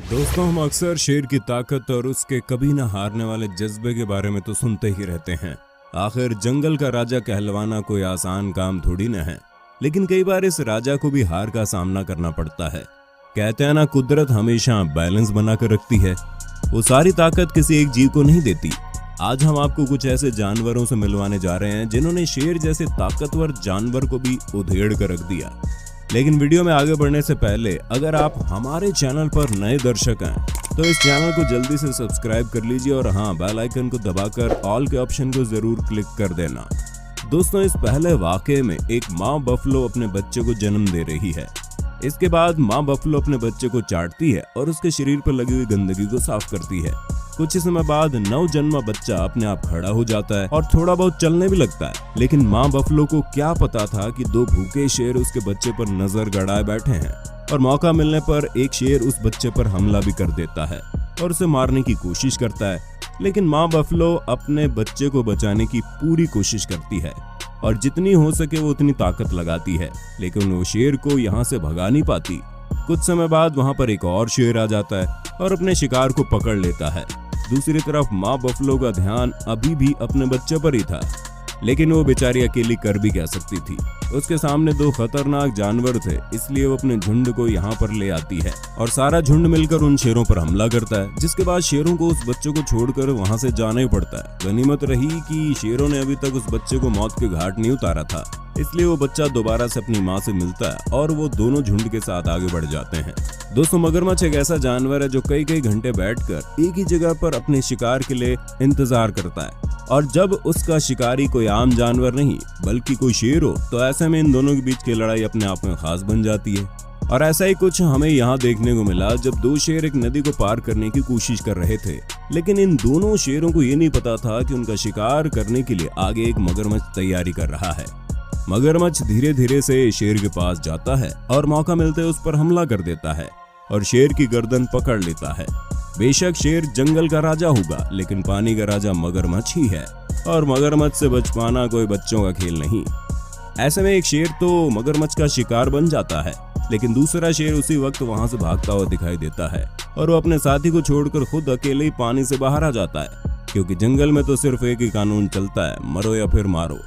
दोस्तों, हम अक्सर शेर की ताकत और उसके कभी न हारने वाले जज्बे के बारे में तो सुनते ही रहते हैं। आखिर जंगल का राजा कहलवाना कोई आसान काम थोड़ी न है, लेकिन कई बार इस राजा को भी हार का सामना करना पड़ता है। कहते हैं ना, कुदरत हमेशा बैलेंस बनाकर रखती है। वो सारी ताकत किसी एक जीव को नहीं देती। आज हम आपको कुछ ऐसे जानवरों से मिलवाने जा रहे हैं जिन्होंने शेर जैसे ताकतवर जानवर को भी उधेड़ कर रख दिया। लेकिन वीडियो में आगे बढ़ने से पहले अगर आप हमारे चैनल पर नए दर्शक हैं तो इस चैनल को जल्दी से सब्सक्राइब कर लीजिए और हाँ, बेल आइकन को दबाकर ऑल के ऑप्शन को जरूर क्लिक कर देना। दोस्तों, इस पहले वाकये में एक माँ बफलो अपने बच्चे को जन्म दे रही है। इसके बाद माँ बफलो अपने बच्चे को चाटती है और उसके शरीर पर लगी हुई गंदगी को साफ करती है। कुछ ही समय बाद नवजन्मा बच्चा अपने आप खड़ा हो जाता है और थोड़ा बहुत चलने भी लगता है। लेकिन माँ बफलो को क्या पता था कि दो भूखे शेर उसके बच्चे पर नजर गड़ाए बैठे हैं और मौका मिलने पर एक शेर उस बच्चे पर हमला भी कर देता है और उसे मारने की कोशिश करता है। लेकिन माँ बफलो अपने बच्चे को बचाने की पूरी कोशिश करती है और जितनी हो सके वो उतनी ताकत लगाती है, लेकिन वो शेर को यहाँ से भगा नहीं पाती। कुछ समय बाद वहाँ पर एक और शेर आ जाता है और अपने शिकार को पकड़ लेता है। दूसरी तरफ माँ बफलो का ध्यान अभी भी अपने बच्चे पर ही था, लेकिन वो बेचारी अकेली कर भी क्या सकती थी। उसके सामने दो खतरनाक जानवर थे, इसलिए वो अपने झुंड को यहाँ पर ले आती है और सारा झुंड मिलकर उन शेरों पर हमला करता है, जिसके बाद शेरों को उस बच्चे को छोड़कर वहाँ से जाना ही पड़ता है। गनीमत रही कि शेरों ने अभी तक उस बच्चे को मौत के घाट नहीं उतारा था, इसलिए वो बच्चा दोबारा से अपनी माँ से मिलता है और वो दोनों झुंड के साथ आगे बढ़ जाते हैं। दोस्तों, मगरमच्छ एक ऐसा जानवर है जो कई कई घंटे बैठकर एक ही जगह पर अपने शिकार के लिए इंतजार करता है, और जब उसका शिकारी कोई आम जानवर नहीं बल्कि कोई शेर हो तो ऐसे में इन दोनों के बीच की लड़ाई अपने आप में खास बन जाती है। और ऐसा ही कुछ हमें यहाँ देखने को मिला जब दो शेर एक नदी को पार करने की कोशिश कर रहे थे, लेकिन इन दोनों शेरों को ये नहीं पता था कि उनका शिकार करने के लिए आगे एक मगरमच्छ तैयारी कर रहा है। मगरमच्छ धीरे धीरे से शेर के पास जाता है और मौका मिलते उस पर हमला कर देता है और शेर की गर्दन पकड़ लेता है। बेशक शेर जंगल का राजा होगा, लेकिन पानी का राजा मगरमच्छ ही है और मगरमच्छ से बच पाना कोई बच्चों का खेल नहीं। ऐसे में एक शेर तो मगरमच्छ का शिकार बन जाता है, लेकिन दूसरा शेर उसी वक्त वहां से भागता हुआ दिखाई देता है और वो अपने साथी को छोड़कर खुद अकेले ही पानी से बाहर आ जाता है, क्योंकि जंगल में तो सिर्फ एक ही कानून चलता है, मरो या फिर मारो।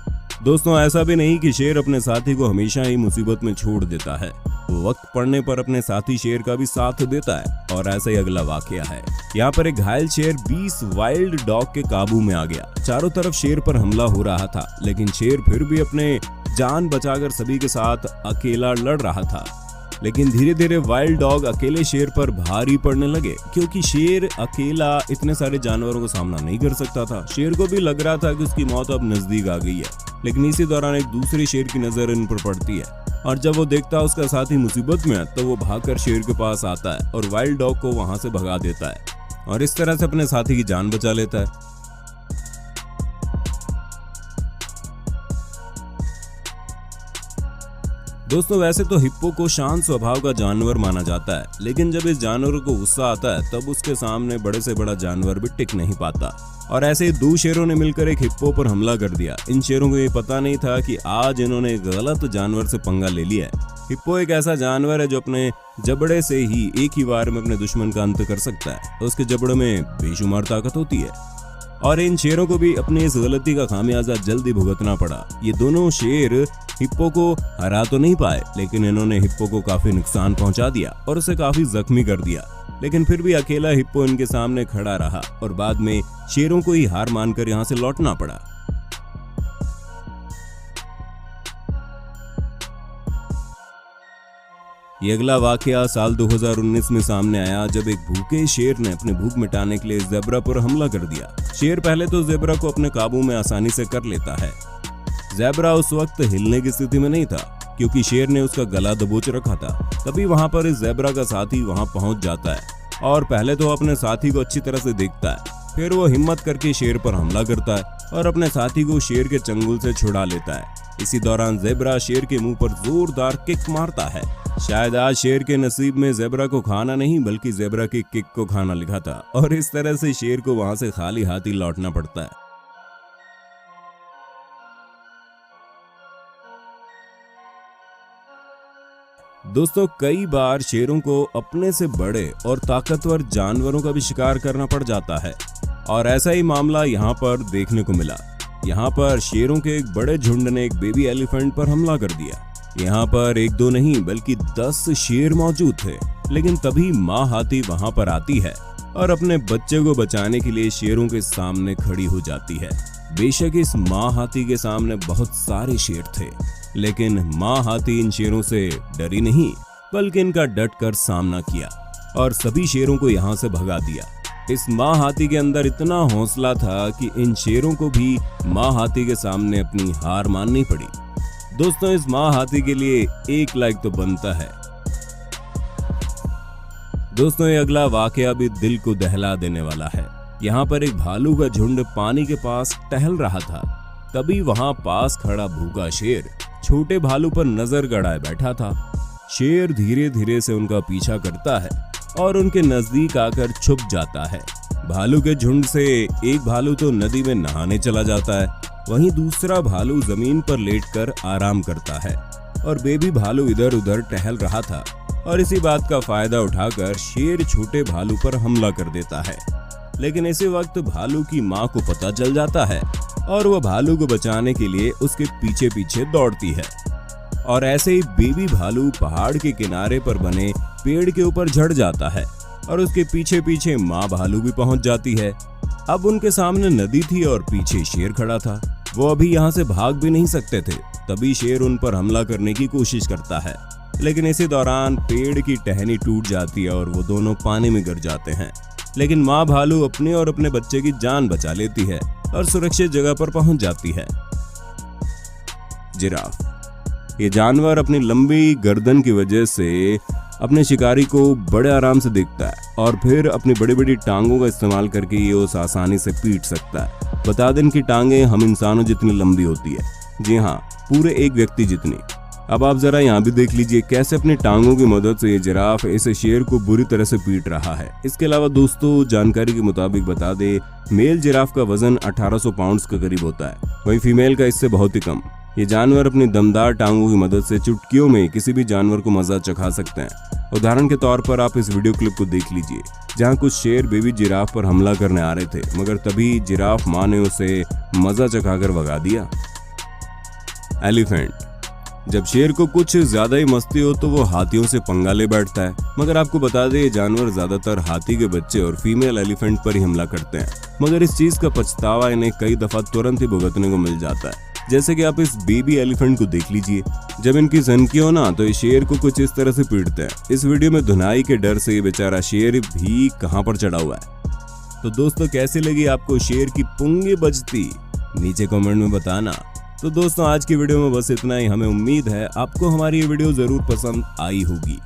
दोस्तों, ऐसा भी नहीं कि शेर अपने साथी को हमेशा ही मुसीबत में छोड़ देता है। वो वक्त पड़ने पर अपने साथी शेर का भी साथ देता है और ऐसा ही अगला वाकया है। यहाँ पर एक घायल शेर 20 वाइल्ड डॉग के काबू में आ गया। चारों तरफ शेर पर हमला हो रहा था, लेकिन शेर फिर भी अपने जान बचाकर सभी के साथ अकेला लड़ रहा था। लेकिन धीरे धीरे वाइल्ड डॉग अकेले शेर पर भारी पड़ने लगे, क्योंकि शेर अकेला इतने सारे जानवरों का सामना नहीं कर सकता था। शेर को भी लग रहा था कि उसकी मौत अब नजदीक आ गई है, लेकिन इसी दौरान एक दूसरे शेर की नजर इन पर पड़ती है और जब वो देखता है उसका साथी मुसीबत में है तो वो भागकर शेर के पास आता है और वाइल्ड डॉग को वहां से भगा देता है और इस तरह से अपने साथी की जान बचा लेता है। दोस्तों, वैसे तो हिप्पो को शांत स्वभाव का जानवर माना जाता है, लेकिन जब इस जानवर को गुस्सा आता है तब उसके सामने बड़े से बड़ा जानवर भी टिक नहीं पाता और ऐसे ही दो शेरों ने मिलकर एक हिप्पो पर हमला कर दिया। इन शेरों को ये पता नहीं था कि आज इन्होंने एक गलत जानवर से पंगा ले लिया है। हिप्पो एक ऐसा जानवर है जो अपने जबड़े से ही एक ही बार में अपने दुश्मन का अंत कर सकता है। उसके जबड़े में बेशुमार ताकत होती है और इन शेरों को भी अपनी इस गलती का खामियाजा जल्दी भुगतना पड़ा। ये दोनों शेर हिप्पो को हरा तो नहीं पाए, लेकिन इन्होंने हिप्पो को काफी नुकसान पहुंचा दिया और उसे काफी जख्मी कर दिया। लेकिन फिर भी अकेला हिप्पो इनके सामने खड़ा रहा और बाद में शेरों को ही हार मानकर यहाँ से लौटना पड़ा। ये अगला वाकया साल 2019 में सामने आया, जब एक भूखे शेर ने अपनी भूख मिटाने के लिए ज़ेब्रा पर हमला कर दिया। शेर पहले तो ज़ेब्रा को अपने काबू में आसानी से कर लेता है। ज़ेब्रा उस वक्त हिलने की स्थिति में नहीं था, क्योंकि शेर ने उसका गला दबोच रखा था। तभी वहां पर इस ज़ेब्रा का साथी वहां पहुंच जाता है और पहले तो अपने साथी को अच्छी तरह से देखता है, फिर वो हिम्मत करके शेर पर हमला करता है और अपने साथी को शेर के चंगुल से छुड़ा लेता है। इसी दौरान ज़ेब्रा शेर के मुंह पर जोरदार किक मारता है। शायद आज शेर के नसीब में ज़ेब्रा को खाना नहीं बल्कि ज़ेब्रा की किक को खाना लिखा था और इस तरह से शेर को वहां से खाली हाथ ही लौटना पड़ता है। दोस्तों कई बार शेरों को अपने से बड़े और ताकतवर जानवरों का भी शिकार करना पड़ जाता है और ऐसा ही मामला यहाँ पर देखने को मिला। यहाँ पर शेरों के एक बड़े झुंड ने एक बेबी एलिफेंट पर हमला कर दिया। यहाँ पर एक दो नहीं बल्कि 10 शेर मौजूद थे, लेकिन तभी माँ हाथी वहाँ पर आती है और अपने बच्चे को बचाने के लिए शेरों के सामने खड़ी हो जाती है। बेशक इस माँ हाथी के सामने बहुत सारे शेर थे, लेकिन माँ हाथी इन शेरों से डरी नहीं बल्कि इनका डट कर सामना किया और सभी शेरों को यहाँ से भगा दिया। इस माँ हाथी के अंदर इतना हौसला था कि इन शेरों को भी माँ हाथी के सामने अपनी हार माननी पड़ी। दोस्तों इस माँ हाथी के लिए 1 लाइक तो बनता है। दोस्तों ये अगला वाकया भी दिल को दहला देने वाला है। यहाँ पर एक भालू का झुंड पानी के पास टहल रहा था। तभी वहां पास खड़ा भूखा शेर छोटे भालू पर नजर गड़ाए बैठा था। शेर धीरे धीरे से उनका पीछा करता है और उनके नजदीक आकर छुप जाता है। भालू के झुंड से एक भालू तो नदी में नहाने चला जाता है, वहीं दूसरा भालू जमीन पर लेटकर आराम करता है और बेबी भालू इधर उधर टहल रहा था और इसी बात का फायदा उठाकर शेर छोटे भालू पर हमला कर देता है। लेकिन इसी वक्त भालू की माँ को पता चल जाता है और वह भालू को बचाने के लिए उसके पीछे पीछे दौड़ती है और ऐसे ही बेबी भालू पहाड़ के किनारे पर बने पेड़ के ऊपर झड़ जाता है और उसके पीछे पीछे माँ भालू भी पहुंच जाती है। अब उनके सामने नदी थी और पीछे शेर खड़ा था। वो अभी यहाँ से भाग भी नहीं सकते थे। तभी शेर उन पर हमला करने की कोशिश करता है, लेकिन इसी दौरान पेड़ की टहनी टूट जाती है और वो दोनों पानी में गिर जाते हैं। लेकिन माँ भालू अपने और अपने बच्चे की जान बचा लेती है और सुरक्षित जगह पर पहुंच जाती है। जिराफ ये जानवर अपनी लंबी गर्दन की वजह से अपने शिकारी को बड़े आराम से देखता है और फिर अपनी बड़ी बड़ी टांगों का इस्तेमाल करके ये उसे आसानी से पीट सकता है। बता दें कि टांगें हम इंसानों जितनी लंबी होती है। जी हाँ, पूरे एक व्यक्ति जितनी। अब आप जरा यहाँ भी देख लीजिए कैसे अपनी टांगों की मदद से ये जिराफ ऐसे शेर को बुरी तरह से पीट रहा है। इसके अलावा दोस्तों जानकारी के मुताबिक बता दे, मेल जिराफ का वजन 1800 पाउंड के करीब होता है, वहीं फीमेल का इससे बहुत ही कम। ये जानवर अपनी दमदार टांगों की मदद से चुटकियों में किसी भी जानवर को मजा चखा सकते हैं। उदाहरण के तौर पर आप इस वीडियो क्लिप को देख लीजिए जहाँ कुछ शेर बेबी जिराफ पर हमला करने आ रहे थे, मगर तभी जिराफ माँ ने उसे मजा चखाकर भगा दिया। एलिफेंट जब शेर को कुछ ज्यादा ही मस्ती हो तो वो हाथियों से पंगा ले बैठता है, मगर आपको बता दें ये जानवर ज्यादातर हाथी के बच्चे और फीमेल एलिफेंट पर ही हमला करते हैं, मगर इस चीज का पछतावा इन्हें कई दफा तुरंत ही भुगतने को मिल जाता है। जैसे कि आप इस बेबी एलिफेंट को देख लीजिए, जब इनकी सनकी हो ना तो ये शेर को कुछ इस तरह से पीटते हैं। इस वीडियो में धुनाई के डर से ये बेचारा शेर भी कहां पर चढ़ा हुआ है। तो दोस्तों कैसी लगी आपको शेर की पुंगी बजती, नीचे कमेंट में बताना। तो दोस्तों आज की वीडियो में बस इतना ही। हमें उम्मीद है आपको हमारी ये वीडियो जरूर पसंद आई होगी।